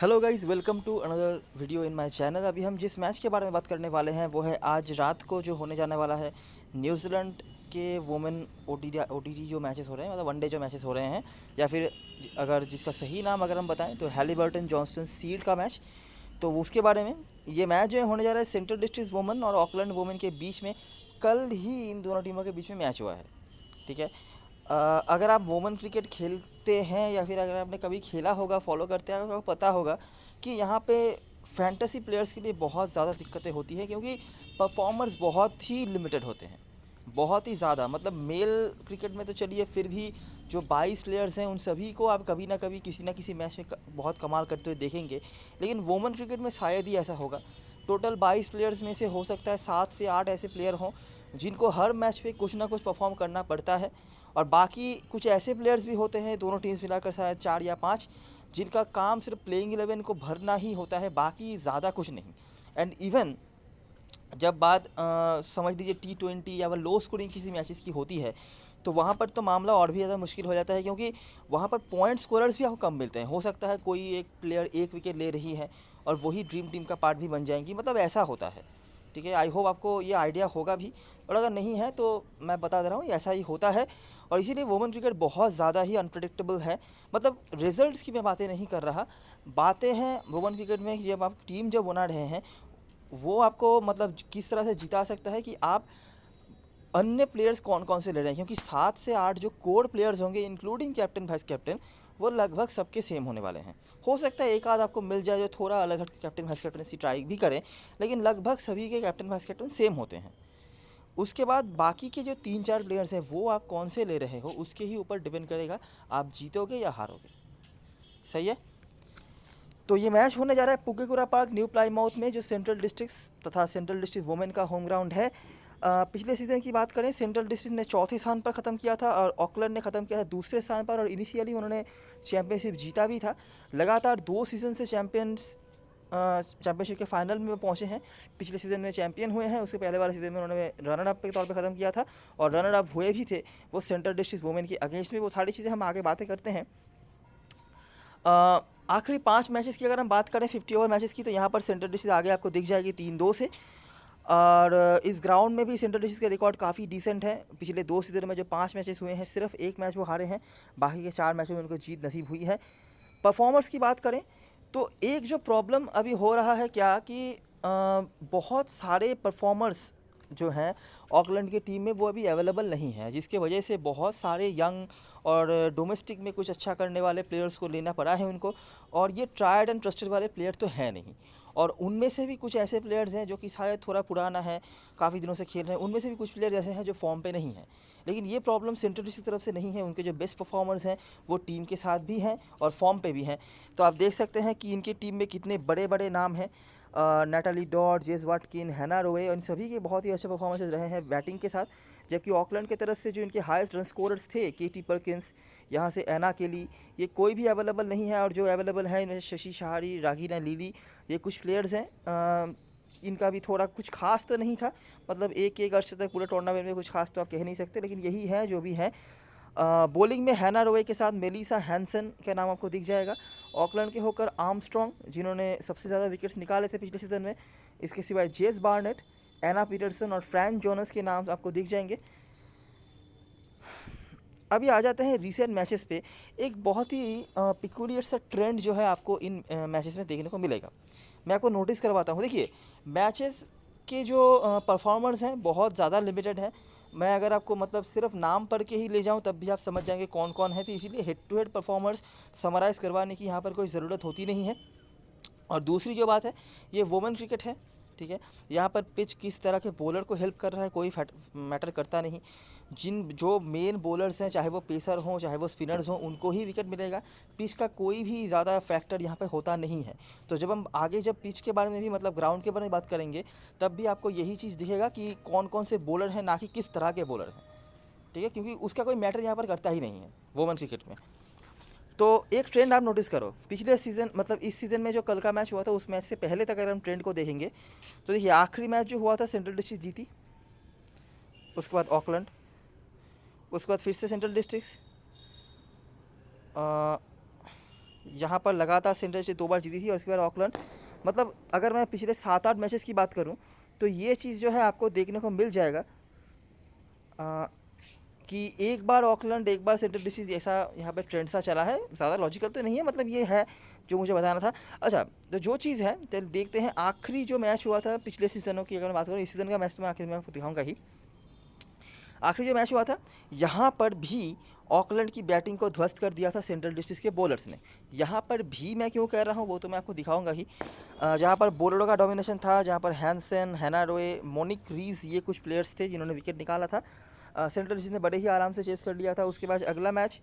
Hello guys, welcome to another video in my channel. अभी हम जिस मैच के बारे में बात करने वाले हैं वो है आज रात को जो होने जाने वाला है न्यूजीलैंड के वुमेन ओटीटी जो मैचेस हो रहे हैं, मतलब वनडे जो मैचेस हो रहे हैं, या फिर अगर जिसका सही नाम अगर हम बताएं तो हैलिबर्टन जॉनसन सीड का मैच। तो उसके बारे में ये मैच जो है होने जा रहा है सेंट्रल डिस्ट्रिक्ट वुमेन और ऑकलैंड वुमेन के बीच में। कल ही इन दोनों टीमों के बीच में मैच हुआ है। ठीक है। अगर आप वुमेन क्रिकेट खेलते हैं या फिर अगर आपने कभी खेला होगा, फॉलो करते हैं, तो आपको पता होगा कि यहाँ पे फैंटेसी प्लेयर्स के लिए बहुत ज़्यादा दिक्कतें होती हैं, क्योंकि परफॉर्मर्स बहुत ही लिमिटेड होते हैं, बहुत ही ज़्यादा। मतलब मेल क्रिकेट में तो चलिए फिर भी जो 22 प्लेयर्स हैं उन सभी को आप कभी ना कभी किसी ना किसी मैच में बहुत कमाल करते हुए देखेंगे, लेकिन वुमेन क्रिकेट में शायद ही ऐसा होगा। टोटल 22 प्लेयर्स में से हो सकता है 7 से 8 ऐसे प्लेयर हों जिनको हर मैच पे कुछ ना कुछ परफॉर्म करना पड़ता है, और बाकी कुछ ऐसे प्लेयर्स भी होते हैं, दोनों टीम्स मिलाकर शायद 4 या 5, जिनका काम सिर्फ प्लेइंग 11 को भरना ही होता है, बाकी ज़्यादा कुछ नहीं। एंड इवन जब बात समझ लीजिए T20 या वह लो स्कोरिंग किसी मैचेस की होती है, तो वहाँ पर तो मामला और भी ज़्यादा मुश्किल हो जाता है, क्योंकि वहाँ पर पॉइंट स्कोरर्स भी आपको कम मिलते हैं। हो सकता है कोई एक प्लेयर एक विकेट ले रही है और वही ड्रीम टीम का पार्ट भी बन जाएंगी, मतलब ऐसा होता है। ठीक है, आई होप आपको ये आइडिया होगा भी, और अगर नहीं है तो मैं बता दे रहा हूँ, ऐसा ही होता है। और इसीलिए वुमेन क्रिकेट बहुत ज़्यादा ही अनप्रडिक्टेबल है। मतलब रिजल्ट्स की मैं बातें नहीं कर रहा, बातें हैं वुमेन क्रिकेट में कि जब आप टीम जब बना रहे हैं, वो आपको मतलब किस तरह से जिता सकता है कि आप अन्य प्लेयर्स कौन कौन से ले रहे हैं, क्योंकि 7 से 8 जो कोर प्लेयर्स होंगे इंक्लूडिंग कैप्टन वाइस कैप्टन, वो लगभग सबके सेम होने वाले हैं। हो सकता है एक आध आपको मिल जाए जो थोड़ा अलग हट कैप्टन वाइस कैप्टनसी ट्राई भी करें, लेकिन लगभग सभी के कैप्टन वाइस कैप्टन सेम होते हैं। उसके बाद बाकी के जो 3 4 प्लेयर्स हैं वो आप कौन से ले रहे हो उसके ही ऊपर डिपेंड करेगा आप जीतोगे या हारोगे। सही है। तो ये मैच होने जा रहा है पुकेकुरा पार्क न्यू प्लाईमाउथ में, जो सेंट्रल डिस्ट्रिक्ट्स तथा सेंट्रल डिस्ट्रिक्ट वुमेन का होम ग्राउंड है। पिछले सीज़न की बात करें, सेंट्रल डिस्ट्रिक्ट ने चौथे स्थान पर ख़त्म किया था और ऑकलैंड ने ख़त्म किया था दूसरे स्थान पर, और इनिशियली उन्होंने चैंपियनशिप जीता भी था। लगातार 2 सीज़न से चैंपियनशिप के फाइनल में पहुंचे हैं। पिछले सीज़न में चैंपियन हुए हैं, उसके पहले वाले सीज़न में उन्होंने रनर अप के तौर पे ख़त्म किया था, और रनर अप हुए भी थे वो सेंट्रल डिस्ट्रिक्ट वुमेन के अगेंस्ट में। वो सारी चीज़ें हम आगे बातें करते हैं। आखिरी 5 मैचेस की अगर हम बात करें 50 ओवर मैचेस की, तो यहाँ पर सेंट्रल डिस्ट्रिक्ट आगे आपको दिख जाएगी 3-2 से। और इस ग्राउंड में भी सेंट्रल डिस्ट्रिक्ट का रिकॉर्ड काफ़ी डिसेंट है। पिछले 2 सीज़न में जो 5 मैचेस हुए हैं, सिर्फ एक मैच वो हारे हैं, बाकी के 4 मैचों में उनको जीत नसीब हुई है। परफॉर्मर्स की बात करें तो एक जो प्रॉब्लम अभी हो रहा है क्या कि बहुत सारे परफॉर्मर्स जो हैं ऑकलैंड की टीम में वो अभी अवेलेबल नहीं है, जिसके वजह से बहुत सारे यंग और डोमेस्टिक में कुछ अच्छा करने वाले प्लेयर्स को लेना पड़ा है उनको, और ये ट्रायड एंड ट्रस्टेड वाले प्लेयर तो हैं नहीं। और उनमें से भी कुछ ऐसे प्लेयर्स हैं जो कि शायद थोड़ा पुराना है, काफ़ी दिनों से खेल रहे हैं, उनमें से भी कुछ प्लेयर ऐसे हैं जो फॉर्म पे नहीं हैं। लेकिन ये प्रॉब्लम सेंट्रल की तरफ से नहीं है, उनके जो बेस्ट परफॉर्मर्स हैं वो टीम के साथ भी हैं और फॉर्म पे भी हैं। तो आप देख सकते हैं कि इनकी टीम में कितने बड़े बड़े नाम हैं। नैटली डॉट, जेस वाटकिन, हैना रोए, इन सभी के बहुत ही अच्छे परफॉर्मेंसेज रहे हैं बैटिंग के साथ। जबकि ऑकलैंड की तरफ से जो इनके हाईएस्ट रन स्कोरर्स थे, केटी परकिंस, यहाँ से एना केली, ये कोई भी अवेलेबल नहीं है, और जो अवेलेबल है इन्हें शशि शहारी, रागीना लीली, ये कुछ प्लेयर्स हैं। इनका भी थोड़ा कुछ खास तो नहीं था, मतलब एक एक अर्श तक पूरे टूर्नामेंट में कुछ खास तो आप कह नहीं सकते, लेकिन यही है जो भी है। बॉलिंग में हैना रोए के साथ मेलिसा हैंसन का नाम आपको दिख जाएगा। ऑकलैंड के होकर आर्मस्ट्रॉन्ग, जिन्होंने सबसे ज़्यादा विकेट्स निकाले थे पिछले सीज़न में। इसके सिवाय जेस बार्नेट, एना पीटरसन और फ्रैंक जोनस के नाम आपको दिख जाएंगे। अभी आ जाते हैं रीसेंट मैचेस पे। एक बहुत ही पिकुलियर सा ट्रेंड जो है आपको इन मैचेस में देखने को मिलेगा। मैं आपको नोटिस करवाता हूँ। देखिए, मैचेस के जो परफॉर्मर्स हैं बहुत ज़्यादा लिमिटेड हैं। मैं अगर आपको मतलब सिर्फ नाम पढ़ के ही ले जाऊँ तब भी आप समझ जाएंगे कौन कौन है, तो इसीलिए head to head performers summarise करवाने की यहाँ पर कोई ज़रूरत होती नहीं है। और दूसरी जो बात है, ये वुमेन क्रिकेट है। ठीक है, यहाँ पर पिच किस तरह के बॉलर को हेल्प कर रहा है कोई मैटर करता नहीं। जिन जो मेन बॉलर्स हैं, चाहे वो पेसर हों चाहे वो स्पिनर्स हों, उनको ही विकेट मिलेगा। पिच का कोई भी ज़्यादा फैक्टर यहाँ पे होता नहीं है। तो जब हम आगे जब पिच के बारे में भी मतलब ग्राउंड के बारे में बात करेंगे, तब भी आपको यही चीज़ दिखेगा कि कौन कौन से बॉलर हैं, ना कि किस तरह के बॉलर हैं। ठीक है, क्योंकि उसका कोई मैटर यहाँ पर करता ही नहीं है वुमेन क्रिकेट में। तो एक ट्रेंड आप नोटिस करो, पिछले सीज़न मतलब इस सीज़न में जो कल का मैच हुआ था उस मैच से पहले तक अगर हम ट्रेंड को देखेंगे, तो देखिए आखिरी मैच जो हुआ था सेंट्रल डिस्ट्रिक्ट जीती, उसके बाद ऑकलैंड, उसके बाद फिर से सेंट्रल डिस्ट्रिक्ट, यहाँ पर लगातार सेंट्रल डिस्ट्रिक्स 2 बार जीती थी और उसके बाद ऑकलैंड, मतलब अगर मैं पिछले 7-8 मैचेस की बात करूँ तो ये चीज़ जो है आपको देखने को मिल जाएगा कि एक बार ऑकलैंड एक बार सेंट्रल डिस्ट्रिक्स, ऐसा यहाँ पे ट्रेंड सा चला है। ज़्यादा लॉजिकल तो नहीं है, मतलब ये है जो मुझे बताना था। अच्छा, तो जो चीज़ है तो देखते हैं आखिरी जो मैच हुआ था पिछले सीज़नों की, अगर मैं बात करूँ इस सीज़न का मैच तो मैं आखिर में आपको दिखाऊंगा ही। आखिरी जो मैच हुआ था यहाँ पर भी ऑकलैंड की बैटिंग को ध्वस्त कर दिया था सेंट्रल डिस्ट्रिक्स के बॉलर्स ने। यहाँ पर भी मैं क्यों कह रहा हूँ वो तो मैं आपको दिखाऊंगा ही। जहाँ पर बॉलरों का डोमिनेशन था, जहाँ पर हैंसन, हैना रोए, मोनिक रीज, ये कुछ प्लेयर्स थे जिन्होंने विकेट निकाला था। सेंट्रल डिस्ट्रिक्स ने बड़े ही आराम से चेस कर लिया था। उसके बाद अगला मैच,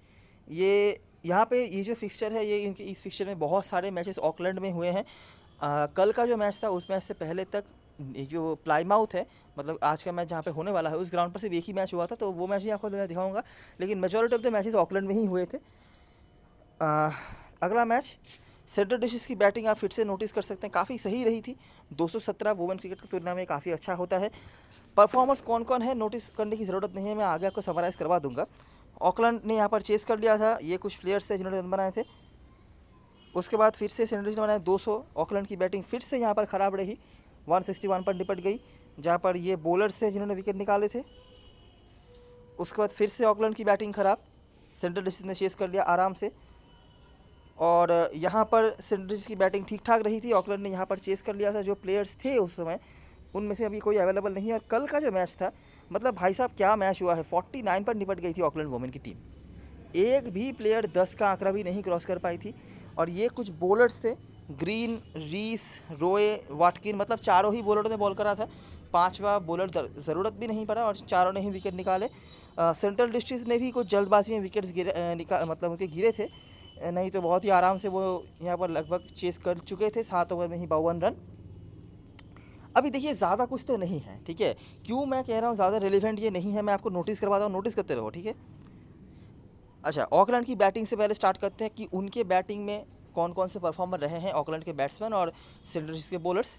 ये यहाँ पे ये जो फिक्सचर है, ये इनके इस फिक्सचर में बहुत सारे मैचेस ऑकलैंड में हुए हैं। कल का जो मैच था उस मैच से पहले तक ये जो प्लाईमाउथ है, मतलब आज का मैच जहाँ पे होने वाला है, उस ग्राउंड पर सिर्फ एक ही मैच हुआ था, तो वो मैच भी आपको मैं दिखाऊंगा। लेकिन majority of the matches Auckland में ही हुए थे। अगला मैच, सेंट्रल डिस्ट्रिक्स की बैटिंग आप फिर से नोटिस कर सकते हैं, काफ़ी सही रही थी। 217 वुमेन क्रिकेट की तुलना में काफ़ी अच्छा होता है। परफॉर्मर्स कौन कौन है नोटिस करने की ज़रूरत नहीं है, मैं आगे आपको समराइज़ करवा दूंगा। ऑकलैंड ने यहाँ पर चेस कर लिया था, ये कुछ प्लेयर्स थे जिन्होंने रन बनाए थे। उसके बाद फिर से सेंट्रल डिस्ट्रिक्स ने बनाए 200। ऑकलैंड की बैटिंग फिर से यहाँ पर ख़राब रही, 161 पर निपट गई, जहाँ पर ये बॉलर्स थे जिन्होंने विकेट निकाले थे। उसके बाद फिर से ऑकलैंड की बैटिंग ख़राब, सेंट्रल डिस्ट्रिक्स ने चेस कर लिया आराम से। और यहाँ पर सेंट्रल डिस्ट्रिक्स की बैटिंग ठीक ठाक रही थी, ऑकलैंड ने यहाँ पर चेस कर लिया था। जो प्लेयर्स थे उस समय उनमें से अभी कोई अवेलेबल नहीं है। और कल का जो मैच था, मतलब भाई साहब क्या मैच हुआ है, 49 पर निपट गई थी ऑकलैंड वुमेन की टीम। एक भी प्लेयर 10 का आंकड़ा भी नहीं क्रॉस कर पाई थी। और ये कुछ बॉलर्स थे, ग्रीन, रीस, रोए, वाटकिन, मतलब चारों ही बॉलरों ने बॉल करा था। पांचवा बॉलर ज़रूरत भी नहीं पड़ा और चारों ने ही विकेट निकाले। सेंट्रल डिस्ट्रिक्स ने भी कुछ जल्दबाजी में विकेट्स मतलब उनके गिरे थे, नहीं तो बहुत ही आराम से वो यहाँ पर लगभग चेस कर चुके थे। 7 ओवर में ही 52 रन। अभी देखिए ज़्यादा कुछ तो नहीं है, ठीक है। क्यों मैं कह रहा हूँ ज़्यादा रिलेवेंट ये नहीं है, मैं आपको नोटिस करवाता हूँ, नोटिस करते रहो, ठीक है। अच्छा, ऑकलैंड की बैटिंग से पहले स्टार्ट करते हैं कि उनके बैटिंग में कौन कौन से परफॉर्मर रहे हैं ऑकलैंड के बैट्समैन और सेंट्रल डिस्ट्रिक्स के बॉलर्स।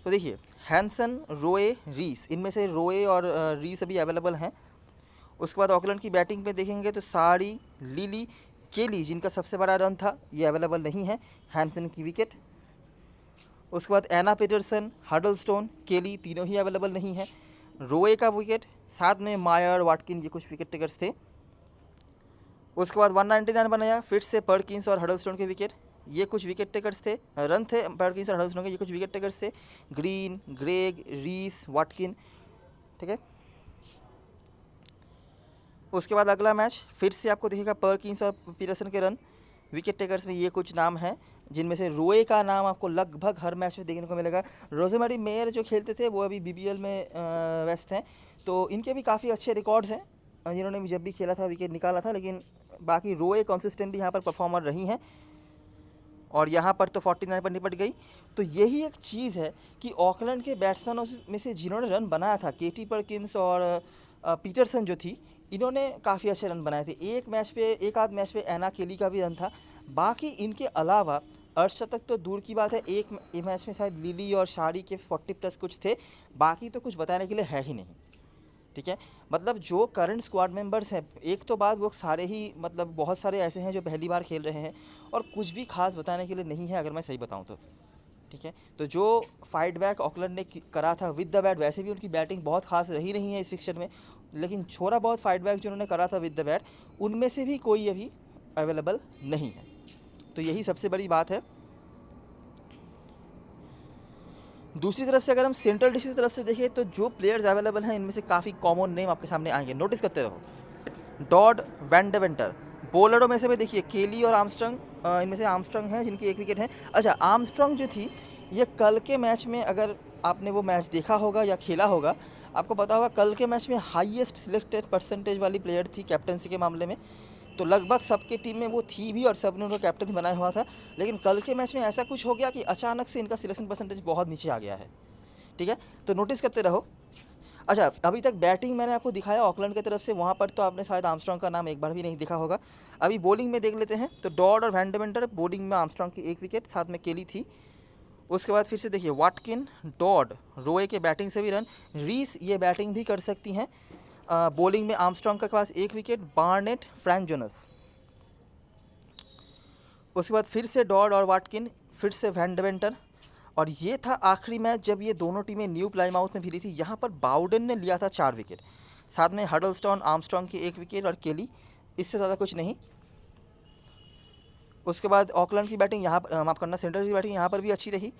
तो देखिए, हैंसन, रोए, रीस, इनमें से रोए और रीस अभी अवेलेबल हैं। उसके बाद ऑकलैंड की बैटिंग में देखेंगे तो साड़ी, लिली, केली, जिनका सबसे बड़ा रन था, ये अवेलेबल नहीं है, हैंसन की विकेट। उसके बाद एना पीटरसन, हडलस्टोन, केली, तीनों ही अवेलेबल नहीं है। रोए का विकेट, साथ में मायर, वाटकिन, ये कुछ विकेट टेकर्स थे। उसके बाद 199 बनाया, फिर से पर्किंस और हडलस्टोन के विकेट, ये कुछ विकेट टेकर्स थे, रन थे पर्किंस और हडलस्टोन के, ये कुछ विकेट टेकर्स थे। ग्रीन, ग्रेग, रीस, वाटकिन, ठीक है। उसके बाद अगला मैच फिर से आपको दिखेगा पर्किंस और पीटरसन के रन। विकेट टेकर्स में ये कुछ नाम हैं, जिनमें से रोए का नाम आपको लगभग हर मैच में देखने को मिलेगा। रोजेमेरी मेयर जो खेलते थे वो अभी बीबीएल में व्यस्त हैं, तो इनके भी काफ़ी अच्छे रिकॉर्ड्स हैं, जिन्होंने भी जब भी खेला था विकेट निकाला था। लेकिन बाकी रोए कंसिस्टेंटली यहाँ पर परफॉर्मर रही हैं और यहाँ पर तो 49 पर निपट गई। तो यही एक चीज़ है कि ऑकलैंड के बैट्समैनों में से जिन्होंने रन बनाया था, केटी पर्किंस और पीटरसन जो थी, इन्होंने काफ़ी अच्छे रन बनाए थे। एक आध मैच पे एना केली का भी रन था। बाकी इनके अलावा अर्धशतक तो दूर की बात है, एक मैच में शायद लिली और शाड़ी के 40 प्लस कुछ थे, बाकी तो कुछ बताने के लिए है ही नहीं, ठीक है। मतलब जो करंट स्क्वाड मेंबर्स हैं, एक तो बात, वो सारे ही, मतलब बहुत सारे ऐसे हैं जो पहली बार खेल रहे हैं और कुछ भी खास बताने के लिए नहीं है, अगर मैं सही बताऊं तो, ठीक है। तो जो फाइट बैक ऑकलैंड ने करा था विद द बैट, वैसे भी उनकी बैटिंग बहुत खास रही नहीं है इस फिक्चर में, लेकिन थोड़ा बहुत फाइट बैक जो उन्होंने करा था विद द बैट, उनमें से भी कोई अभी अवेलेबल नहीं है। तो यही सबसे बड़ी बात है। दूसरी तरफ से अगर हम सेंट्रल डिस्ट्रिक्ट की तरफ से देखें तो जो प्लेयर्स अवेलेबल हैं, इनमें से काफ़ी कॉमन नेम आपके सामने आएंगे, नोटिस करते रहो। डॉड वैन डे वेंटर, बॉलरों में से भी देखिए केली और आर्मस्ट्रॉन्ग, इनमें से आर्मस्ट्रॉन्ग हैं जिनकी एक विकेट है। अच्छा, आर्मस्ट्रॉन्ग जो थी, ये कल के मैच में, अगर आपने वो मैच देखा होगा या खेला होगा, आपको पता होगा कल के मैच में हाईएस्ट सिलेक्टेड परसेंटेज वाली प्लेयर थी कैप्टनसी के मामले में। तो लगभग सबके टीम में वो थी भी और सब ने उनको कैप्टन बनाया हुआ था। लेकिन कल के मैच में ऐसा कुछ हो गया कि अचानक से इनका सिलेक्शन परसेंटेज बहुत नीचे आ गया है, ठीक है। तो नोटिस करते रहो। अच्छा, अभी तक बैटिंग मैंने आपको दिखाया ऑकलैंड की तरफ से, वहाँ पर तो आपने शायद आर्मस्ट्रॉन्ग का नाम एक बार भी नहीं देखा होगा। अभी बॉलिंग में देख लेते हैं। तो डॉड और वैंडेवेंटर, बॉलिंग में आर्मस्ट्रॉन्ग की एक विकेट, साथ में केली थी। उसके बाद फिर से देखिए वाटकिन, डॉड, रोए के बैटिंग से भी रन, रीस ये बैटिंग भी कर सकती हैं। बॉलिंग में आर्मस्ट्रॉन्ग के पास एक विकेट, बार्नेट, फ्रैंक जोनस। उसके बाद फिर से डॉड और वाटकिन, फिर से वैन डेवेंटर। और ये था आखिरी मैच जब ये दोनों टीमें न्यू प्लाईमाउथ में भिड़ी थी। यहाँ पर बाउडन ने लिया था 4 विकेट, साथ में हडलस्टोन, आर्मस्ट्रॉन्ग की 1 विकेट और केली, इससे ज़्यादा कुछ नहीं। उसके बाद ऑकलैंड की बैटिंग यहाँ पर, माफ़ करना, सेंट्रल की बैटिंग यहाँ पर भी अच्छी रही।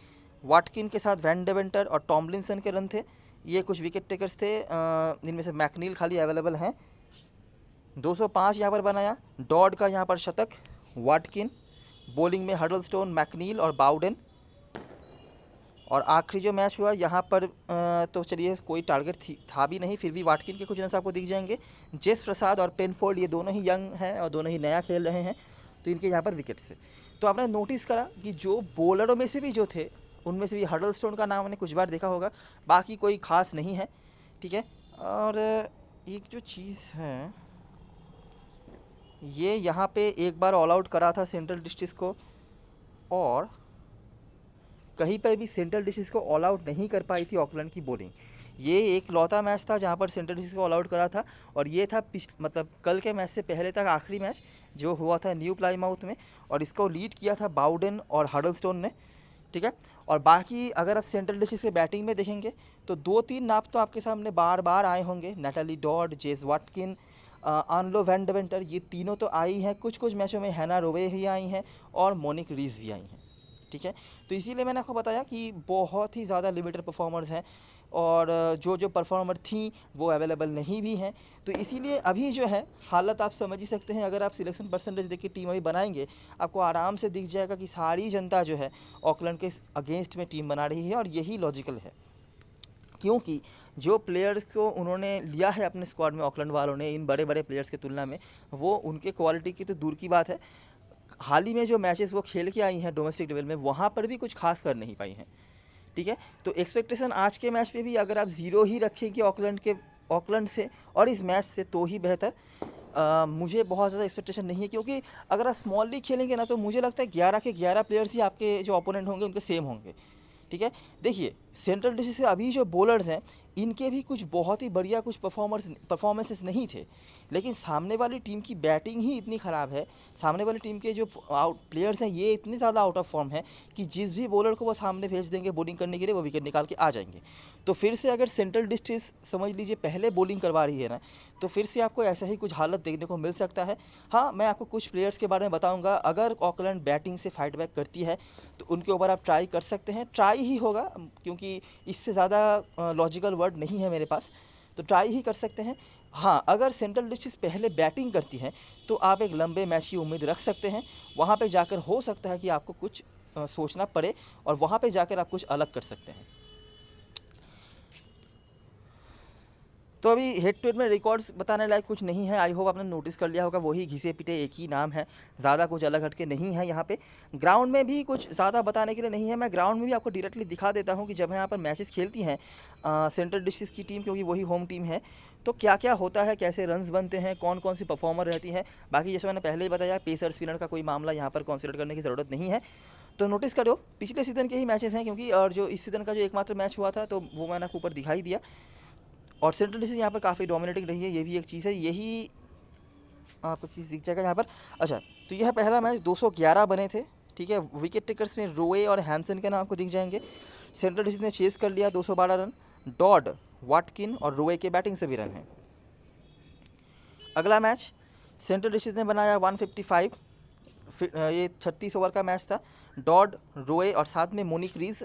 वाटकिन के साथ वैन डेवेंटर और टॉमलिंसन के रन थे, ये कुछ विकेट टेकर्स थे, जिनमें से मैकनील खाली अवेलेबल हैं। 205 यहाँ पर बनाया, डॉड का यहाँ पर शतक, वाटकिन, बॉलिंग में हडलस्टोन, मैकनील और बाउडन। और आखिरी जो मैच हुआ यहाँ पर तो चलिए कोई टारगेट था भी नहीं, फिर भी वाटकिन के कुछ रन आपको दिख जाएंगे। जेस प्रसाद और पेनफोल्ड ये दोनों ही यंग हैं और दोनों ही नया खेल रहे हैं, तो इनके यहाँ पर विकेट से। तो आपने नोटिस करा कि जो बॉलरों में से भी जो थे उनमें से भी हडलस्टोन का नाम हमने कुछ बार देखा होगा, बाकी कोई खास नहीं है, ठीक है। और एक जो चीज़ है, ये यहाँ पे एक बार ऑल आउट करा था सेंट्रल डिस्ट्रिक्ट को, और कहीं पर भी सेंट्रल डिस्ट्रिक्ट को ऑल आउट नहीं कर पाई थी ऑकलैंड की बॉलिंग। ये एक लौता मैच था जहाँ पर सेंट्रल डिस्ट्रिक्ट को ऑल आउट करा था, और ये था मतलब कल के मैच से पहले तक आखिरी मैच जो हुआ था न्यू प्लाईमाउथ में, और इसको लीड किया था बाउडन और हडलस्टोन ने, ठीक है। और बाकी अगर आप सेंट्रल डिस्ट्रिक्ट के बैटिंग में देखेंगे तो 2-3 नाम तो आपके सामने बार बार आए होंगे, नैटली डॉड, जेस वाटकिन, आनलो वैन डेवेंटर, ये तीनों तो आई हैं। कुछ कुछ मैचों में हैना रोवे भी आई हैं और मोनिक रीज भी आई हैं, ठीक है। तो इसीलिए मैंने आपको बताया कि बहुत ही ज़्यादा लिमिटेड परफॉर्मर्स हैं, और जो जो परफॉर्मर थी वो अवेलेबल नहीं भी हैं। तो इसीलिए अभी जो है हालत आप समझ ही सकते हैं। अगर आप सिलेक्शन परसेंटेज देख के टीम अभी बनाएंगे, आपको आराम से दिख जाएगा कि सारी जनता जो है ऑकलैंड के अगेंस्ट में टीम बना रही है, और यही लॉजिकल है, क्योंकि जो प्लेयर्स को उन्होंने लिया है अपने स्क्वाड में ऑकलैंड वालों ने इन बड़े बड़े प्लेयर्स की तुलना में, वो उनके क्वालिटी की तो दूर की बात है, हाल ही में जो मैचेस वो खेल के आई हैं डोमेस्टिक लेवल में, वहाँ पर भी कुछ खास कर नहीं पाई हैं, ठीक है। तो एक्सपेक्टेशन आज के मैच पे भी अगर आप ज़ीरो ही रखेंगे ऑकलैंड से और इस मैच से, तो ही बेहतर। मुझे बहुत ज़्यादा एक्सपेक्टेशन नहीं है, क्योंकि अगर आप स्मॉल लीग खेलेंगे ना, तो मुझे लगता है 11 के 11 प्लेयर्स ही आपके जो ओपोनेंट होंगे उनके सेम होंगे, ठीक है। देखिए सेंट्रल डिस्ट्रिक्ट से अभी जो बॉलर्स हैं, इनके भी कुछ बहुत ही बढ़िया कुछ परफॉर्मेंसेस नहीं थे, लेकिन सामने वाली टीम की बैटिंग ही इतनी ख़राब है, सामने वाली टीम के जो प्लेयर्स हैं ये इतने ज़्यादा आउट ऑफ फॉर्म है कि जिस भी बॉलर को वो सामने भेज देंगे बॉलिंग करने के लिए, वो विकेट निकाल के आ जाएंगे। तो फिर से अगर सेंट्रल डिस्ट्रिक्ट समझ लीजिए पहले बॉलिंग करवा रही है ना, तो फिर से आपको ऐसा ही कुछ हालत देखने को मिल सकता है। हाँ, मैं आपको कुछ प्लेयर्स के बारे में बताऊंगा, अगर ऑकलैंड बैटिंग से फाइट बैक करती है तो उनके ऊपर आप ट्राई कर सकते हैं। ट्राई ही होगा, क्योंकि इससे ज़्यादा लॉजिकल वर्ड नहीं है मेरे पास, तो ट्राई ही कर सकते हैं। हाँ, अगर सेंट्रल डिस्ट्रिक्ट पहले बैटिंग करती है तो आप एक लंबे मैच की उम्मीद रख सकते हैं। वहाँ पे जाकर हो सकता है कि आपको कुछ सोचना पड़े, और वहाँ पे जाकर आप कुछ अलग कर सकते हैं। तो अभी हेड टू हेड में रिकॉर्ड्स बताने लायक कुछ नहीं है। आई होप आपने नोटिस कर लिया होगा, वही घिसे पिटे एक ही नाम है, ज़्यादा कुछ अलग हटके नहीं है यहाँ पे। ग्राउंड में भी कुछ ज़्यादा बताने के लिए नहीं है। मैं ग्राउंड में भी आपको डायरेक्टली दिखा देता हूँ कि जब यहाँ पर मैचेस खेलती हैं सेंट्रल डिस्ट्रिक्ट की टीम, क्योंकि वही होम टीम है, तो क्या क्या होता है, कैसे रन्स बनते हैं, कौन कौन सी परफॉर्मर रहती है। बाकी जैसे मैंने पहले ही बताया, पेसर स्पिनर का कोई मामला यहाँ पर कंसिडर करने की ज़रूरत नहीं है। तो नोटिस करो, पिछले सीज़न के ही मैचेस हैं, क्योंकि और जो इस सीज़न का जो एकमात्र मैच हुआ था, तो वो मैंने आपको ऊपर दिखाई दिया। और सेंट्रल डिस्ट्रिक्ट यहाँ पर काफ़ी डोमिनेटिंग रही है, ये भी एक चीज़ है, यही आपको चीज़ दिख जाएगा यहाँ पर। अच्छा, तो यह पहला मैच 211 बने थे, ठीक है। विकेट टेकर्स में रोए और हैंसन के नाम आपको दिख जाएंगे। सेंट्रल डिस्ट्रिक्ट ने चेस कर लिया 212 रन, डॉड, वाटकिन और रोए के बैटिंग से भी रन है। अगला मैच सेंट्रल डिस्ट्रिक्ट ने बनाया 155, ये 36 ओवर का मैच था। डॉड, रोए और साथ में मोनिक रीज।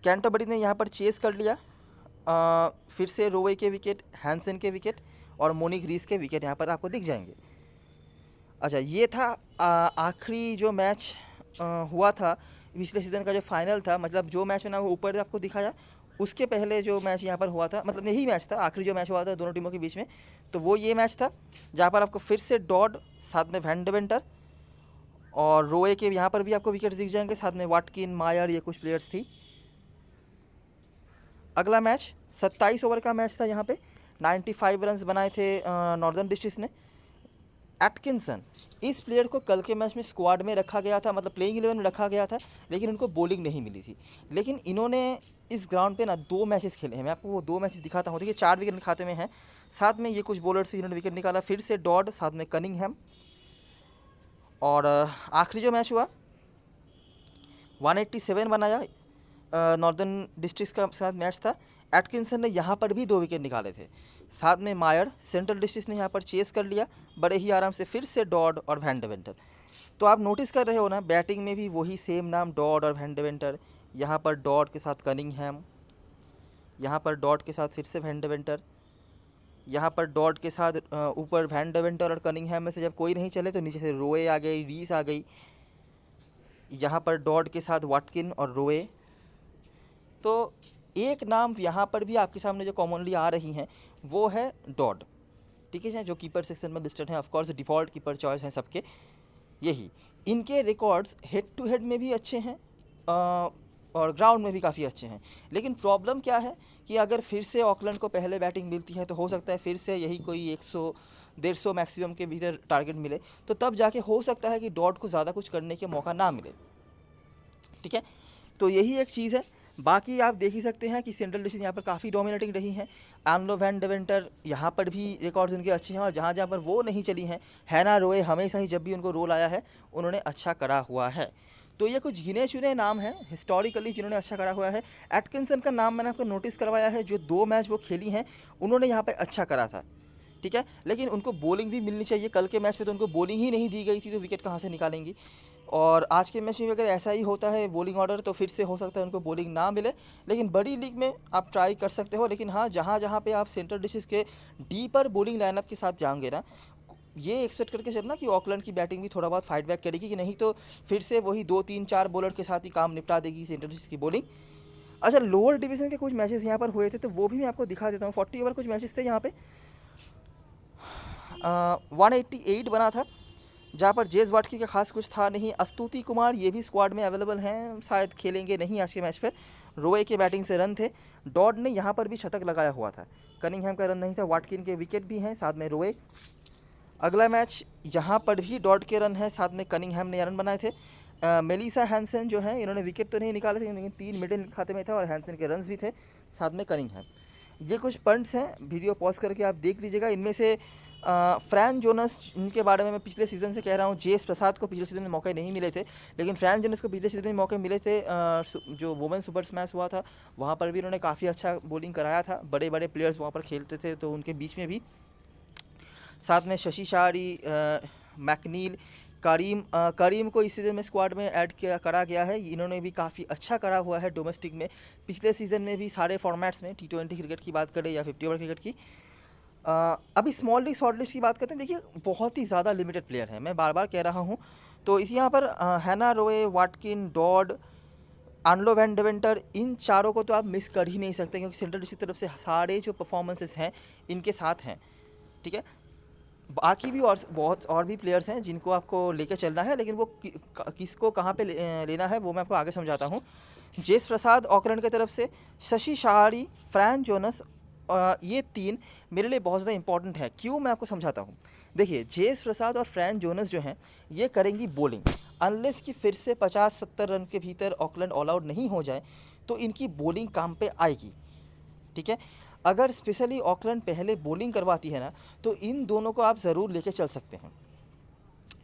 कैंटरबरी ने यहाँ पर चेस कर लिया, फिर से रोवे के विकेट, हैंसन के विकेट और मोनिक रीस के विकेट यहाँ पर आपको दिख जाएंगे। अच्छा, ये था आखिरी जो मैच हुआ था पिछले सीज़न का, जो फाइनल था, मतलब जो मैच मैंने ऊपर आपको दिखाया उसके पहले जो मैच यहाँ पर हुआ था, मतलब यही मैच था, आखिरी जो मैच हुआ था दोनों टीमों के बीच में, तो वो ये मैच था जहाँ पर आपको फिर से डॉड, साथ में वैन डेवेंटर और रोए के यहाँ पर भी आपको विकेट दिख जाएंगे, साथ में वाटकिन, मायर, ये कुछ प्लेयर्स थी। अगला मैच 27 ओवर का मैच था, यहाँ पे 95 रन्स बनाए थे नॉर्दर्न डिस्ट्रिक्ट ने। एटकिंसन, इस प्लेयर को कल के मैच में स्क्वाड में रखा गया था, मतलब प्लेइंग 11 में रखा गया था, लेकिन उनको बॉलिंग नहीं मिली थी। लेकिन इन्होंने इस ग्राउंड पे ना 2 मैचेस खेले हैं, मैं आपको वो 2 मैचेस दिखाता हूँ। देखिए 4 विकेट खाते में हैं, साथ में ये कुछ बॉलर से जिन्होंने विकेट निकाला, फिर से डॉड, साथ में कनिंगहैम और आखिरी जो मैच हुआ 187 बनाया, नॉर्दर्न डिस्ट्रिक्ट्स का साथ मैच था। एटकिंसन ने यहाँ पर भी 2 विकेट निकाले थे। साथ में मायर सेंट्रल डिस्ट्रिक्ट्स ने यहाँ पर चेस कर लिया बड़े ही आराम से, फिर से डॉड और वैन डेवेंटर। तो आप नोटिस कर रहे हो ना, बैटिंग में भी वही सेम नाम डॉड और वैन डेवेंटर। यहाँ पर डॉड के साथ कनिंघहैम, यहाँ पर डॉड के साथ फिर से वैन डेवेंटर, यहाँ पर डॉड के साथ ऊपर वैन डेवेंटर और कनिंघहैम में से जब कोई नहीं चले तो नीचे से रोए आ गई, रीस आ गई। यहाँ पर डॉड के साथ वाटकिन और रोए। तो एक नाम यहाँ पर भी आपके सामने जो कॉमनली आ रही हैं वो है डॉड, ठीक है, जो कीपर सेक्शन में लिस्टेड हैं। ऑफकोर्स डिफ़ॉल्ट कीपर चॉइस हैं सबके यही। इनके रिकॉर्ड्स हेड टू हेड में भी अच्छे हैं और ग्राउंड में भी काफ़ी अच्छे हैं। लेकिन प्रॉब्लम क्या है कि अगर फिर से ऑकलैंड को पहले बैटिंग मिलती है तो हो सकता है फिर से यही कोई 100-150 मैक्सिमम के भीतर टारगेट मिले, तो तब जाके हो सकता है कि डॉट को ज़्यादा कुछ करने के मौका ना मिले, ठीक है। तो यही एक चीज़ है। बाकी आप देख ही सकते हैं कि सेंट्रल डिस्ट्रिक्ट यहाँ पर काफ़ी डोमिनेटिंग रही हैं। आनलो वैन डेवेंटर यहाँ पर भी रिकॉर्ड्स उनके अच्छे हैं, और जहाँ जहाँ पर वो नहीं चली हैं, हैना रोए हमेशा ही जब भी उनको रोल आया है उन्होंने अच्छा करा हुआ है। तो ये कुछ गिने चुने नाम हैं हिस्टोरिकली जिन्होंने अच्छा करा हुआ है। एटकिंसन का नाम मैंने आपको नोटिस करवाया है, जो 2 मैच वो खेली हैं उन्होंने यहाँ पर अच्छा करा था, ठीक है। लेकिन उनको बॉलिंग भी मिलनी चाहिए। कल के मैच में तो उनको बॉलिंग ही नहीं दी गई थी, तो विकेट कहाँ से निकालेंगी। और आज के मैच में अगर ऐसा ही होता है बॉलिंग ऑर्डर, तो फिर से हो सकता है उनको बॉलिंग ना मिले। लेकिन बड़ी लीग में आप ट्राई कर सकते हो। लेकिन हाँ, जहाँ जहाँ पे आप सेंट्रल डिस्ट्रिक्ट के डीपर बॉलिंग लाइनअप के साथ जाओगे ना, ये एक्सपेक्ट करके चलना कि ऑकलैंड की बैटिंग भी थोड़ा बहुत फाइट बैक करेगी, कि नहीं तो फिर से वही 2-3-4 बॉलर के साथ ही काम निपटा देगी सेंट्रल डिस्ट्रिक्ट की बॉलिंग। अच्छा, लोअर डिवीज़न के कुछ मैचेस यहाँ पर हुए थे, तो वो भी मैं आपको दिखा देता हूँ। 40 ओवर कुछ मैचेस थे यहाँ पे। 188 बना था, जहाँ पर जेस वाटकी का खास कुछ था नहीं। अस्तुति कुमार ये भी स्क्वाड में अवेलेबल हैं, शायद खेलेंगे नहीं आज के मैच पर। रोए के बैटिंग से रन थे। डॉड ने यहाँ पर भी शतक लगाया हुआ था। कनिंघहैम का रन नहीं था। वाटकिन के विकेट भी हैं, साथ में रोए। अगला मैच यहाँ पर भी डॉड के रन है, साथ में कनिंघहैम ने रन बनाए थे। मेलिसा हैंसन जो है, इन्होंने विकेट तो नहीं निकाले थे, लेकिन 3 मिडिल खाते में था, और हैंसन के रन्स भी थे, साथ में कनिंघहैम। ये कुछ पॉइंट्स हैं, वीडियो पॉज करके आप देख लीजिएगा। इनमें से फ्रैन जोनस, इनके बारे में मैं पिछले सीज़न से कह रहा हूँ। जेस प्रसाद को पिछले सीज़न में मौके नहीं मिले थे, लेकिन फ्रैन जोनस को पिछले सीज़न में मौके मिले थे। जो वुमेन सुपर स्मैश हुआ था वहाँ पर भी उन्होंने काफ़ी अच्छा बॉलिंग कराया था। बड़े बड़े प्लेयर्स वहाँ पर खेलते थे, तो उनके बीच में भी। साथ में शशि शाहरी, मैकनील, करीम को इस सीज़न में स्क्वाड में ऐड करा गया है। इन्होंने भी काफ़ी अच्छा करा हुआ है डोमेस्टिक में। पिछले सीज़न में भी सारे फॉर्मेट्स में, T20 क्रिकेट की बात करें या 50 ओवर क्रिकेट की। अभी स्मॉल लीग शॉर्ट लिस्ट की बात करते हैं। देखिए, बहुत ही ज़्यादा लिमिटेड प्लेयर है, मैं बार बार कह रहा हूँ। तो इसी यहाँ पर हैना रोए, वाटकिन, डॉड, आनलो वैन डेवेंटर, इन चारों को तो आप मिस कर ही नहीं सकते, क्योंकि सेंट्रल डिस्ट्रिक्ट की तरफ से सारे जो परफॉर्मेंसेस हैं इनके साथ हैं, ठीक है। बाकी भी और बहुत और भी प्लेयर्स हैं जिनको आपको लेकर चलना है, लेकिन वो किसको कहाँ पे लेना है वो मैं आपको आगे समझाता हूँ। जेस प्रसाद ऑकलैंड की तरफ से, शशि शाहरी, फ्रैन जोनस, ये 3 मेरे लिए बहुत ज़्यादा इंपॉर्टेंट है। क्यों, मैं आपको समझाता हूँ। देखिए, जेस प्रसाद और फ्रैन जोनस जो हैं ये करेंगी बॉलिंग। अनलेस कि फिर से 50-70 रन के भीतर ऑकलैंड ऑल आउट नहीं हो जाए, तो इनकी बॉलिंग काम पे आएगी, ठीक है। अगर स्पेशली ऑकलैंड पहले बॉलिंग करवाती है ना, तो इन दोनों को आप ज़रूर लेके चल सकते हैं,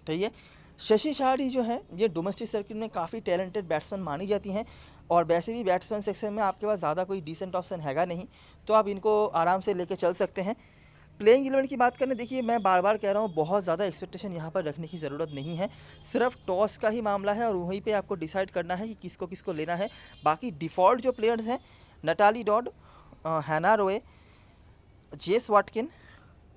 ठीक है। शशि शाहरी जो है, ये डोमेस्टिक सर्किट में काफ़ी टैलेंटेड बैट्समैन मानी जाती हैं, और वैसे भी बैट्समैन सेक्शन में आपके पास ज़्यादा कोई डिसेंट ऑप्शन हैगा नहीं, तो आप इनको आराम से लेके चल सकते हैं। प्लेइंग 11 की बात करें, देखिए मैं बार बार कह रहा हूँ, बहुत ज़्यादा एक्सपेक्टेशन यहाँ पर रखने की ज़रूरत नहीं है। सिर्फ टॉस का ही मामला है, और वहीं पे आपको डिसाइड करना है कि किसको किसको लेना है। बाकी डिफ़ॉल्ट जो प्लेयर्स हैं, नटाली डॉड, हैना रोए, जेस वाटकिन,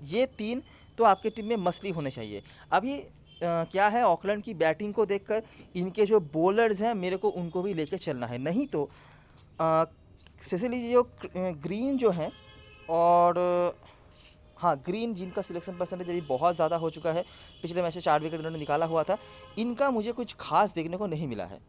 ये 3 तो आपके टीम में मसली होने चाहिए। अभी क्या है, ऑकलैंड की बैटिंग को देखकर इनके जो बॉलर्स हैं मेरे को उनको भी लेके चलना है। नहीं तो स्पेशली जो ग्रीन जो हैं, और हाँ, ग्रीन जिनका सिलेक्शन परसेंटेज अभी बहुत ज़्यादा हो चुका है, पिछले मैच में 4 विकेट उन्होंने निकाला हुआ था, इनका मुझे कुछ खास देखने को नहीं मिला है।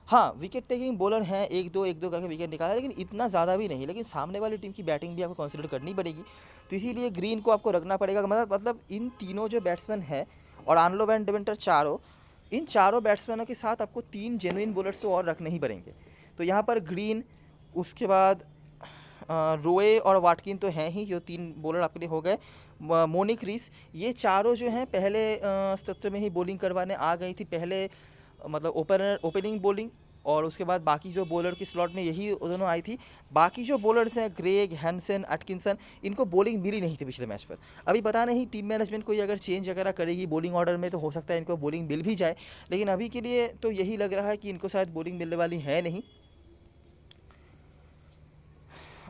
हाँ, विकेट टेकिंग बॉलर हैं, 1-2 करके विकेट निकाला, लेकिन इतना ज़्यादा भी नहीं। लेकिन सामने वाली टीम की बैटिंग भी आपको कंसिडर करनी पड़ेगी, तो इसीलिए ग्रीन को आपको रखना पड़ेगा। मतलब इन तीनों जो बैट्समैन हैं, और आनलो वैन डेवेंटर, इन चारों बैट्समैनों के साथ आपको 3 जेन्युइन बॉलर्स तो और रखने ही पड़ेंगे। तो यहाँ पर ग्रीन, उसके बाद रोए और वाटकिन तो हैं ही, जो 3 बॉलर आपके लिए हो गए। मोनिक रीस, ये चारों जो हैं पहले सत्र में ही बॉलिंग करवाने आ गई थी। पहले मतलब ओपनिंग बॉलिंग, और उसके बाद बाकी जो बॉलर की स्लॉट में यही दोनों आई थी। बाकी जो बॉलर्स हैं ग्रेग, हैंसन, एटकिंसन, इनको बॉलिंग मिली नहीं थी पिछले मैच पर। अभी पता नहीं टीम मैनेजमेंट कोई अगर चेंज वगैरह करेगी बॉलिंग ऑर्डर में तो हो सकता है इनको बॉलिंग मिल भी जाए, लेकिन अभी के लिए तो यही लग रहा है कि इनको शायद बॉलिंग मिलने वाली है नहीं।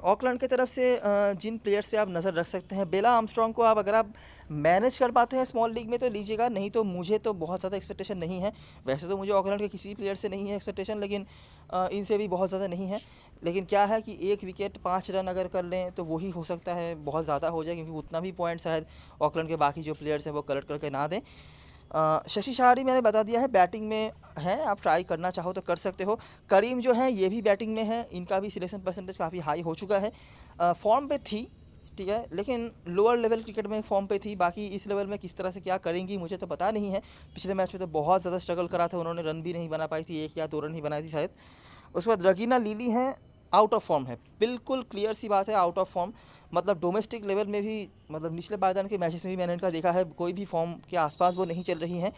ऑकलैंड की तरफ से जिन प्लेयर्स पे आप नज़र रख सकते हैं, बेला आर्मस्ट्रॉन्ग को आप अगर आप मैनेज कर पाते हैं स्मॉल लीग में तो लीजिएगा, नहीं तो मुझे तो बहुत ज़्यादा एक्सपेक्टेशन नहीं है। वैसे तो मुझे ऑकलैंड के किसी भी प्लेयर से नहीं है एक्सपेक्टेशन, लेकिन इनसे भी बहुत ज़्यादा नहीं है। लेकिन क्या है कि 1 विकेट 5 रन अगर कर लें तो वही हो सकता है बहुत ज़्यादा हो जाए, क्योंकि उतना भी पॉइंट शायद ऑकलैंड के बाकी जो प्लेयर्स हैं वो कलेक्ट करके ना दें। शशि शाहरी मैंने बता दिया है बैटिंग में है, आप ट्राई करना चाहो तो कर सकते हो। करीम जो है ये भी बैटिंग में है, इनका भी सिलेक्शन परसेंटेज काफ़ी हाई हो चुका है। फॉर्म पे थी, ठीक है, लेकिन लोअर लेवल क्रिकेट में फॉर्म पे थी। बाकी इस लेवल में किस तरह से क्या करेंगी मुझे तो पता नहीं है। पिछले मैच में तो बहुत ज़्यादा स्ट्रगल करा था उन्होंने, रन भी नहीं बना पाई थी, 1 या 2 रन ही बनाई थी शायद। उसके बाद रगीना लिली हैं, आउट ऑफ फॉर्म है, बिल्कुल क्लियर सी बात है, आउट ऑफ फॉर्म। मतलब डोमेस्टिक लेवल में भी, मतलब निचले पायदान के मैचेस में भी मैंने इनका देखा है, कोई भी फॉर्म के आसपास वो नहीं चल रही हैं।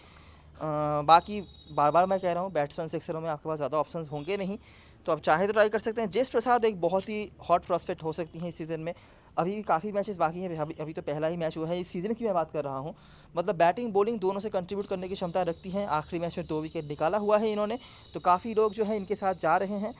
बाकी बार बार मैं कह रहा हूँ बैट्समैन सेक्शनों में आपके पास ज़्यादा ऑप्शंस होंगे नहीं, तो आप चाहे तो ट्राई कर सकते हैं। जेस प्रसाद एक बहुत ही हॉट प्रॉस्पेक्ट हो सकती हैं इस सीज़न में। अभी भी काफ़ी मैचेस बाकी हैं, अभी तो पहला ही मैच हुआ है इस सीज़न की मैं बात कर रहा हूँ। मतलब बैटिंग बॉलिंग दोनों से कंट्रीब्यूट करने की क्षमता रखती हैं। आखिरी मैच में 2 विकेट निकाला हुआ है इन्होंने, तो काफ़ी लोग जो है इनके साथ जा रहे हैं।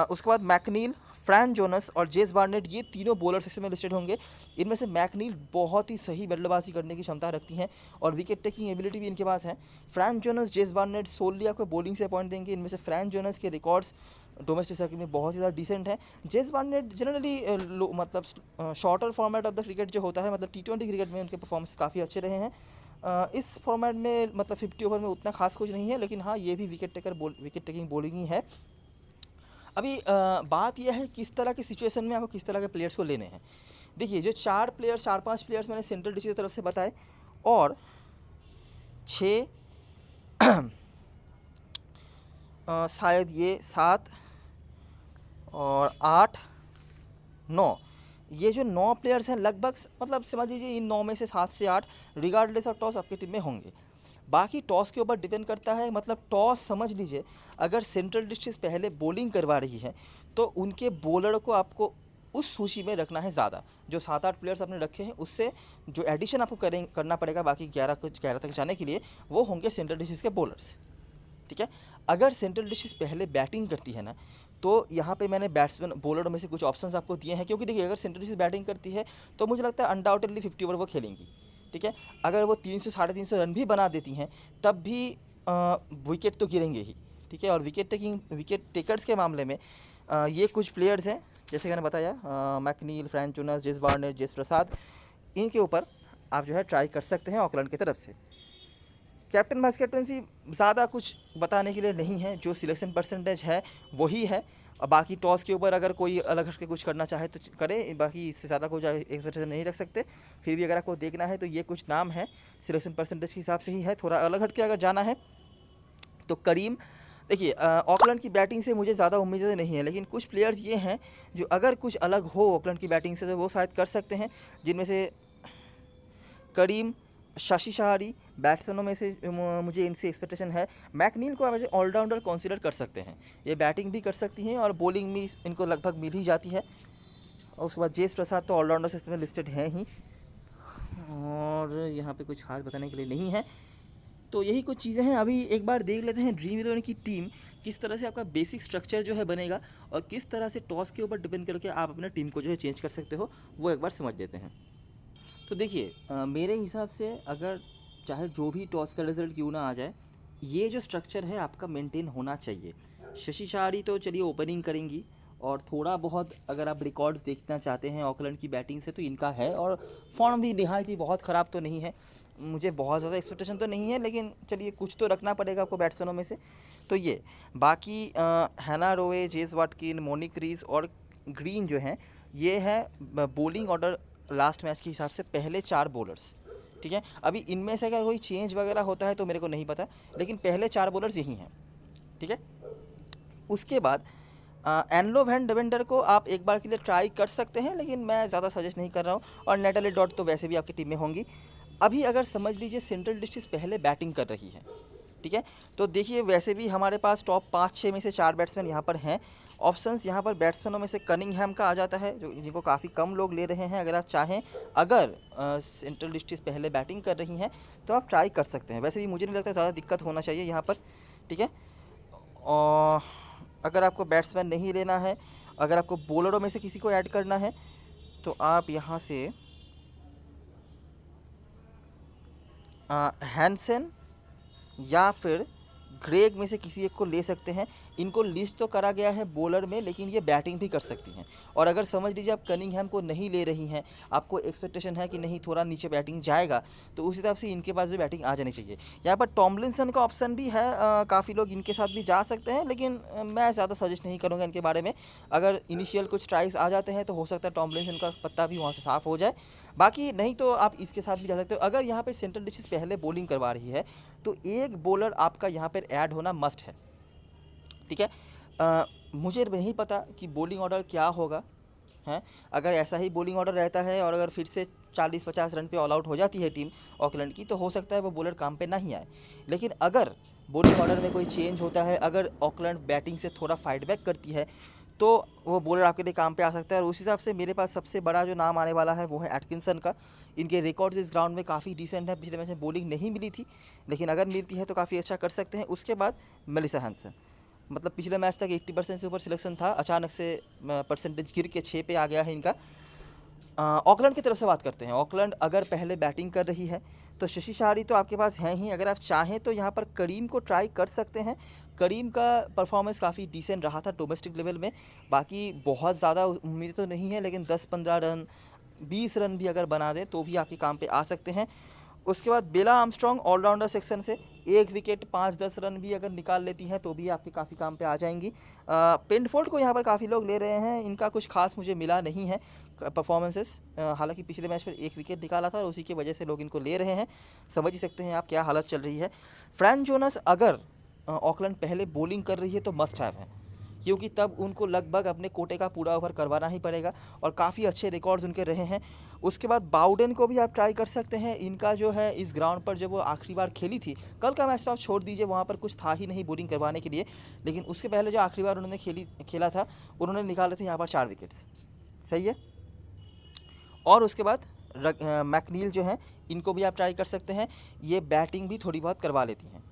उसके बाद मैकनील, फ्रैन जोनस और जेस बार्नेट, ये तीनों बॉलर सेक्शन में लिस्टेड होंगे। इनमें से मैकनील बहुत ही सही बल्लेबाजी करने की क्षमता रखती हैं और विकेट टेकिंग एबिलिटी भी इनके पास है। फ्रैन जोनस, जेस बार्नेट सोलली आपको बॉलिंग से पॉइंट देंगे। इनमें से फ्रैन जोनस के रिकॉर्ड्स डोमेस्टिक सर्किट में बहुत ही ज़्यादा डिसेंट है। जेस बार्नेट जनरली मतलब shorter format of the cricket जो होता है, मतलब T20 क्रिकेट में उनके परफॉर्मेंस काफ़ी अच्छे रहे हैं। इस फॉर्मेट में मतलब 50 ओवर में उतना खास कुछ नहीं है, लेकिन हाँ ये भी विकेट टेकिंग बॉलिंग ही है। अभी बात यह है किस तरह की सिचुएशन में आपको किस तरह के प्लेयर्स को लेने हैं। देखिए जो 4-5 प्लेयर्स मैंने सेंट्रल डिश की तरफ से बताए, और 6 शायद ये 7 और 8, 9, ये जो 9 प्लेयर्स हैं लगभग, मतलब समझ लीजिए इन 9 में से 7 से 8 रिगार्डलेस ऑफ टॉस आपकी टीम में होंगे। बाकी टॉस के ऊपर डिपेंड करता है, मतलब टॉस समझ लीजिए अगर सेंट्रल डिस्ट्रिक्ट पहले बॉलिंग करवा रही है तो उनके बॉलर को आपको उस सूची में रखना है ज़्यादा। जो 7-8 प्लेयर्स आपने रखे हैं उससे जो एडिशन आपको करना पड़ेगा बाकी 11 तक जाने के लिए, वो होंगे सेंट्रल डिस्ट्रिक्ट के बॉलर्स, ठीक है। अगर सेंट्रल डिस्ट्रिक्ट पहले बैटिंग करती है ना, तो यहाँ पे मैंने बैट्समैन बॉलर में से कुछ ऑप्शंस आपको दिए हैं, क्योंकि देखिए अगर सेंट्रल डिस्ट्रिक्ट बैटिंग करती है तो मुझे लगता है अनडाउटेडली 50 ओवर वो खेलेंगी, ठीक है। अगर वो 300 साढ़े 300 रन भी बना देती हैं तब भी विकेट तो गिरेंगे ही, ठीक है। और विकेट टेकर्स के मामले में ये कुछ प्लेयर्स हैं जैसे मैंने बताया, मैकनील, फ्रैन जोनस, जेस बार्नेट, जेस प्रसाद, इनके ऊपर आप जो है ट्राई कर सकते हैं ऑकलैंड की तरफ से। कैप्टन वाइस कैप्टनसी ज़्यादा कुछ बताने के लिए नहीं है, जो सिलेक्शन परसेंटेज है वही है। और बाकी टॉस के ऊपर अगर कोई अलग हट के कुछ करना चाहे तो करे, बाकी इससे ज़्यादा कुछ एक तरह से नहीं रख सकते। फिर भी अगर आपको देखना है तो ये कुछ नाम है सिलेक्शन परसेंटेज के हिसाब से ही है। थोड़ा अलग हट के अगर जाना है तो करीम, देखिए ऑकलैंड की बैटिंग से मुझे ज़्यादा उम्मीदें नहीं है, लेकिन कुछ प्लेयर्स ये हैं जो अगर कुछ अलग हो ऑकलैंड की बैटिंग से तो वो शायद कर सकते हैं, जिनमें से करीम, शशि शाहरी, बैट्समैनों में से मुझे इनसे एक्सपेक्टेशन है। मैकनील को आप ऐसे ऑलराउंडर कंसीडर कर सकते हैं, ये बैटिंग भी कर सकती हैं और बॉलिंग भी इनको लगभग मिल ही जाती है। और उसके बाद जेस प्रसाद तो ऑलराउंडर से इसमें लिस्टेड हैं ही, और यहाँ पे कुछ खास बताने के लिए नहीं है। तो यही कुछ चीज़ें हैं। अभी एक बार देख लेते हैं ड्रीम 11 की टीम किस तरह से आपका बेसिक स्ट्रक्चर जो है बनेगा, और किस तरह से टॉस के ऊपर डिपेंड करके आप अपने टीम को जो है चेंज कर सकते हो, वो एक बार समझ लेते हैं। तो देखिए मेरे हिसाब से अगर चाहे जो भी टॉस का रिजल्ट क्यों ना आ जाए, ये जो स्ट्रक्चर है आपका मेंटेन होना चाहिए। शशि शाहरी तो चलिए ओपनिंग करेंगी, और थोड़ा बहुत अगर आप रिकॉर्ड्स देखना चाहते हैं ऑकलैंड की बैटिंग से तो इनका है, और फॉर्म भी निहायत ही बहुत ख़राब तो नहीं है। मुझे बहुत ज़्यादा एक्सपेक्टेशन तो नहीं है, लेकिन चलिए कुछ तो रखना पड़ेगा आपको बैट्समैनों में से। तो ये बाकी हैना रोए, जेस वाटकिन, मोनिक रीस और ग्रीन जो हैं, ये है बॉलिंग ऑर्डर लास्ट मैच के हिसाब से पहले 4 बॉलर्स, ठीक है। अभी इनमें से अगर कोई चेंज वगैरह होता है तो मेरे को नहीं पता, लेकिन पहले 4 बॉलर्स यही हैं, ठीक है। उसके बाद एनलो वैन डेवेंडर को आप एक बार के लिए ट्राई कर सकते हैं, लेकिन मैं ज़्यादा सजेस्ट नहीं कर रहा हूँ। और नेटाली डॉट तो वैसे भी आपकी टीम में होंगी। अभी अगर समझ लीजिए सेंट्रल डिस्ट्रिक्ट पहले बैटिंग कर रही है, ठीक है, तो देखिए वैसे भी हमारे पास टॉप 5-6 में से 4 बैट्समैन यहाँ पर हैं। ऑप्शंस यहाँ पर बैट्समैनों में से कनिंघहैम का आ जाता है, जो जिनको काफ़ी कम लोग ले रहे हैं। अगर आप चाहें, अगर सेंट्रल डिस्ट्रिक्ट पहले बैटिंग कर रही हैं तो आप ट्राई कर सकते हैं। वैसे भी मुझे नहीं लगता ज़्यादा दिक्कत होना चाहिए यहाँ पर, ठीक है। और अगर आपको बैट्समैन नहीं लेना है, अगर आपको बॉलरों में से किसी को ऐड करना है, तो आप यहाँ से हैंसन या फिर ग्रेग में से किसी एक को ले सकते हैं। इनको लिस्ट तो करा गया है बॉलर में, लेकिन ये बैटिंग भी कर सकती हैं। और अगर समझ लीजिए आप कनिंघहैम को नहीं ले रही हैं, आपको एक्सपेक्टेशन है कि नहीं थोड़ा नीचे बैटिंग जाएगा, तो उस हिसाब से इनके पास भी बैटिंग आ जानी चाहिए। यहाँ पर टॉमलिंसन का ऑप्शन भी है, काफ़ी लोग इनके साथ भी जा सकते हैं, लेकिन मैं ज़्यादा सजेस्ट नहीं करूँगा इनके बारे में। अगर इनिशियल कुछ ट्राइल्स आ जाते हैं तो हो सकता है टॉमलिंसन का पत्ता भी वहाँ से साफ़ हो जाए, बाकी नहीं तो आप इसके साथ भी जा सकते हो। अगर यहाँ पे सेंट्रल डिस्ट्रिक्ट पहले बॉलिंग करवा रही है तो एक बॉलर आपका यहाँ पर ऐड होना मस्ट है, ठीक है। मुझे नहीं पता कि बॉलिंग ऑर्डर क्या होगा, हैं। अगर ऐसा ही बॉलिंग ऑर्डर रहता है और अगर फिर से 40-50 रन पे ऑल आउट हो जाती है टीम ऑकलैंड की, तो हो सकता है वो बॉलर काम पे नहीं आए। लेकिन अगर बॉलिंग ऑर्डर में कोई चेंज होता है, अगर ऑकलैंड बैटिंग से थोड़ा फाइट बैक करती है, तो वो बॉलर आपके लिए काम पे आ सकता है। और उस हिसाब से मेरे पास सबसे बड़ा जो नाम आने वाला है वो है एटकिंसन का। इनके रिकॉर्ड्स इस ग्राउंड में काफ़ी डिसेंट है। पिछले मैच में बॉलिंग नहीं मिली थी, लेकिन अगर मिलती है तो काफ़ी अच्छा कर सकते हैं। उसके बाद मेलिसा हैंसन, मतलब पिछले मैच तक 80% से ऊपर सिलेक्शन था, अचानक से परसेंटेज गिर के 6 पे आ गया है इनका। ऑकलैंड की तरफ से बात करते हैं। ऑकलैंड अगर पहले बैटिंग कर रही है तो शशि शाहरी तो आपके पास हैं ही। अगर आप चाहें तो यहाँ पर करीम को ट्राई कर सकते हैं। करीम का परफॉर्मेंस काफ़ी डिसेंट रहा था डोमेस्टिक लेवल में, बाकी बहुत ज़्यादा उम्मीद तो नहीं है, लेकिन 10-15 रन 20 रन भी अगर बना दें तो भी आपके काम पे आ सकते हैं। उसके बाद बेला आर्मस्ट्रॉन्ग ऑलराउंडर सेक्शन से 1 विकेट 5-10 रन भी अगर निकाल लेती हैं तो भी आपके काफ़ी काम पे आ जाएंगी। पिंडफोर्ड को यहाँ पर काफ़ी लोग ले रहे हैं, इनका कुछ खास मुझे मिला नहीं है परफॉर्मेंसेस। हालांकि पिछले मैच में 1 विकेट निकाला था और उसी की वजह से लोग इनको ले रहे हैं। समझ ही सकते हैं आप क्या हालत चल रही है। फ्रैंक जोनस अगर ऑकलैंड पहले बॉलिंग कर रही है तो मस्ट हैव है, क्योंकि तब उनको लगभग अपने कोटे का पूरा ओवर करवाना ही पड़ेगा और काफ़ी अच्छे रिकॉर्ड्स उनके रहे हैं। उसके बाद बाउडेन को भी आप ट्राई कर सकते हैं। इनका जो है इस ग्राउंड पर जब वो आखिरी बार खेली थी, कल का मैच तो आप छोड़ दीजिए, वहाँ पर कुछ था ही नहीं बॉलिंग करवाने के लिए, लेकिन उसके पहले जो आखिरी बार उन्होंने खेला था, उन्होंने निकाले थे यहाँ पर 4 विकेट्स, सही है। और उसके बाद मैकनील जो हैं, इनको भी आप ट्राई कर सकते हैं। ये बैटिंग भी थोड़ी बहुत करवा लेती हैं,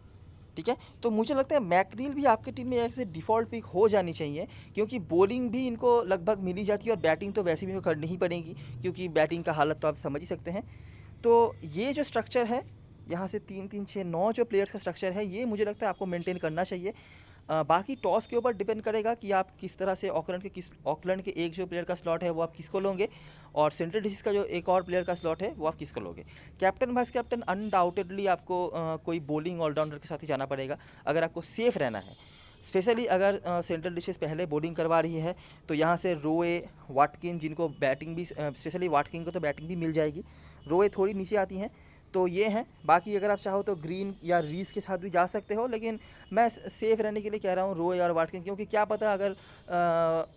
ठीक है। तो मुझे लगता है मैकनील भी आपकी टीम में ऐसे डिफ़ॉल्ट पिक हो जानी चाहिए, क्योंकि बॉलिंग भी इनको लगभग मिल ही जाती है और बैटिंग तो वैसे भी इनको करनी ही पड़ेगी, क्योंकि बैटिंग का हालत तो आप समझ ही सकते हैं। तो ये जो स्ट्रक्चर है, यहाँ से 3-3-6-9 जो प्लेयर्स का स्ट्रक्चर है, ये मुझे लगता है आपको मेंटेन करना चाहिए। बाकी टॉस के ऊपर डिपेंड करेगा कि आप किस तरह से ऑकलैंड के एक जो प्लेयर का स्लॉट है वो आप किसको लोगे, और सेंट्रल डिस्ट्रिक्ट का जो एक और प्लेयर का स्लॉट है वो आप किसको लोगे। कैप्टन वाइस कैप्टन अनडाउटेडली आपको कोई बॉलिंग ऑलराउंडर के साथ ही जाना पड़ेगा अगर आपको सेफ़ रहना है। स्पेशली अगर सेंट्रल डिस्ट्रिक्ट पहले बॉलिंग करवा रही है तो यहाँ से रोए, वाटकिन, जिनको बैटिंग भी स्पेशली वाटकिन को तो बैटिंग भी मिल जाएगी, रोए थोड़ी नीचे आती हैं, तो ये हैं। बाकी अगर आप चाहो तो ग्रीन या रीस के साथ भी जा सकते हो, लेकिन मैं सेफ़ रहने के लिए कह रहा हूँ रोए और वाटकिन, क्योंकि क्या पता अगर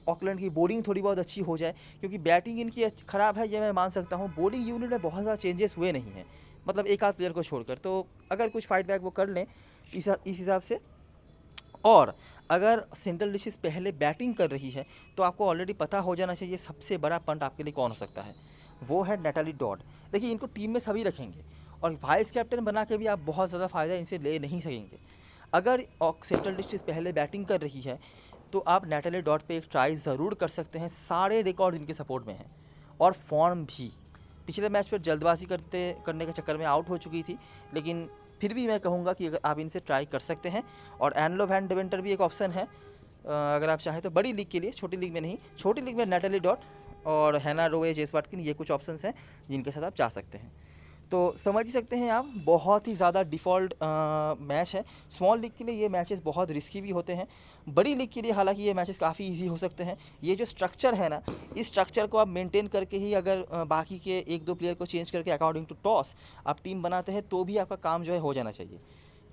ऑकलैंड की बॉलिंग थोड़ी बहुत अच्छी हो जाए, क्योंकि बैटिंग इनकी ख़राब है ये मैं मान सकता हूँ। बॉलिंग यूनिट में बहुत ज़्यादा चेंजेस हुए नहीं हैं, मतलब एक आध प्लेयर को छोड़कर, तो अगर कुछ फाइट बैक वो कर लें इस हिसाब से। और अगर सेंट्रल डिस्ट्रिक्ट पहले बैटिंग कर रही है तो आपको ऑलरेडी पता हो जाना चाहिए सबसे बड़ा पंट आपके लिए कौन हो सकता है, वो है नेटाली डॉट। देखिए इनको टीम में सभी रखेंगे और वाइस कैप्टन बना के भी आप बहुत ज़्यादा फ़ायदा इनसे ले नहीं सकेंगे। अगर सेंट्रल डिस्ट्रिक्ट पहले बैटिंग कर रही है तो आप नेटाली डॉट पे एक ट्राई ज़रूर कर सकते हैं। सारे रिकॉर्ड इनके सपोर्ट में हैं और फॉर्म भी। पिछले मैच पर जल्दबाजी करने के चक्कर में आउट हो चुकी थी, लेकिन फिर भी मैं कहूँगा कि अगर आप इनसे ट्राई कर सकते हैं। और एनलो वैन डेवेंटर भी एक ऑप्शन है, अगर आप चाहें तो बड़ी लीग के लिए, छोटी लीग में नहीं। छोटी लीग में नेटाली डॉट और हैना रोए, जेस वाटकिन, ये कुछ ऑप्शंस हैं जिनके साथ आप जा सकते हैं। तो समझ ही सकते हैं आप, बहुत ही ज़्यादा डिफ़ॉल्ट मैच है। स्मॉल लीग के लिए ये मैचेस बहुत रिस्की भी होते हैं, बड़ी लीग के लिए हालांकि ये मैचेस काफ़ी इजी हो सकते हैं। ये जो स्ट्रक्चर है ना, इस स्ट्रक्चर को आप मेंटेन करके ही अगर बाकी के 1-2 प्लेयर को चेंज करके अकॉर्डिंग टू टॉस आप टीम बनाते हैं तो भी आपका काम जो है हो जाना चाहिए,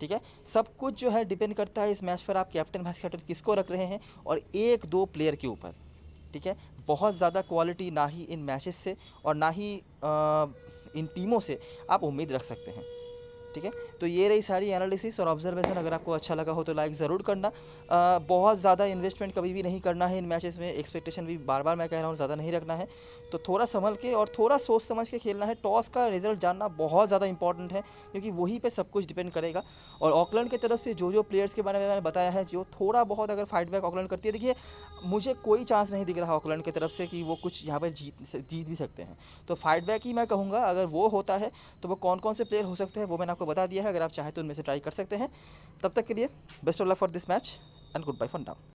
ठीक है। सब कुछ जो है डिपेंड करता है इस मैच पर, आप कैप्टन वाइस कैप्टन किसको रख रहे हैं और एक दो प्लेयर के ऊपर, ठीक है। बहुत ज़्यादा क्वालिटी ना ही इन मैचेस से और ना ही इन टीमों से आप उम्मीद रख सकते हैं, ठीक है। तो ये रही सारी एनालिसिस और ऑब्जर्वेशन। अगर आपको अच्छा लगा हो तो लाइक ज़रूर करना। बहुत ज़्यादा इन्वेस्टमेंट कभी भी नहीं करना है इन मैचेस में, एक्सपेक्टेशन भी बार बार मैं कह रहा हूँ ज़्यादा नहीं रखना है। तो थोड़ा संभल के और थोड़ा सोच समझ के खेलना है। टॉस का रिजल्ट जानना बहुत ज़्यादा इंपॉर्टेंट है, क्योंकि वहीं पे सब कुछ डिपेंड करेगा। और ऑकलैंड की तरफ से जो प्लेयर्स के बारे में मैंने बताया है, जो थोड़ा बहुत अगर फाइट बैक ऑकलैंड करती है, देखिए मुझे कोई चांस नहीं दिख रहा ऑकलैंड की तरफ से कि वो कुछ यहाँ पर जीत भी सकते हैं। तो फाइट बैक ही मैं कहूँगा, अगर वो होता है तो वो कौन कौन से प्लेयर हो सकते हैं वो मैंने आपको बता दिया है। अगर आप चाहें तो उनमें से ट्राई कर सकते हैं। तब तक के लिए best of luck for this match and goodbye for now.